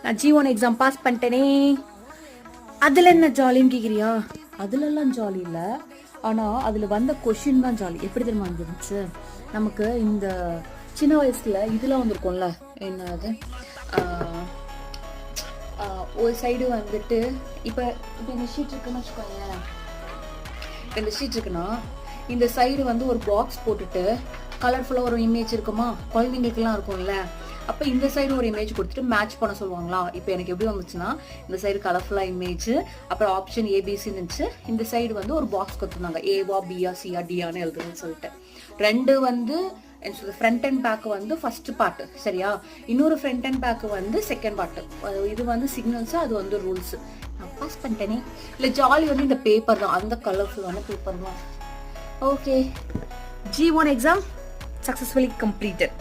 நான் G1 exam pass பண்ணிட்டேனே. அதில் என்ன ஜாலின்னு கேட்குறியா? அதுலலாம் ஜாலி இல்லை, ஆனால் அதில் வந்த கொஷின் தான் ஜாலி. எப்படி தெரியுமா இருந்துச்சு? நமக்கு இந்த சின்ன வயசில் இதெல்லாம் வந்திருக்கும்ல, என்னது ஒரு சைடு வந்துட்டு இப்போ இந்த ஷீட் இருக்குன்னு வச்சுக்கோங்களேன். இந்த ஷீட் இருக்குன்னா இந்த சைடு வந்து ஒரு பாக்ஸ் போட்டுட்டு கலர்ஃபுல்லாக ஒரு இமேஜ் இருக்குமா, குழந்தைங்களுக்குலாம் இருக்கும்ல. அப்போ இந்த சைடு ஒரு இமேஜ் கொடுத்துட்டு மேட்ச் பண்ண சொல்லுவாங்களா. இப்போ எனக்கு எப்படி வந்துச்சுன்னா, இந்த சைடு கலர்ஃபுல்லாக இமேஜ், அப்புறம் ஆப்ஷன் ஏபிசின்னு இருந்துச்சு. இந்த சைடு வந்து ஒரு பாக்ஸ் கொடுத்துருந்தாங்க, ஏவா பியா சியா டியான்னு எழுதுன்னு சொல்லிட்டு. ரெண்டு வந்து ஃப்ரண்ட் அண்ட் பேக் வந்து ஃபர்ஸ்ட் பார்ட், சரியா? இன்னொரு ஃப்ரண்ட் அண்ட் பேக் வந்து செகண்ட் பார்ட். இது வந்து சிக்னல்ஸ், அது வந்து ரூல்ஸ். நான் பாஸ் பண்ணிட்டேனே. இல்லை ஜாலி வந்து இந்த பேப்பர் தான், அந்த கலர்ஃபுல்லான பேப்பர் தான். Okay, G1 exam successfully completed.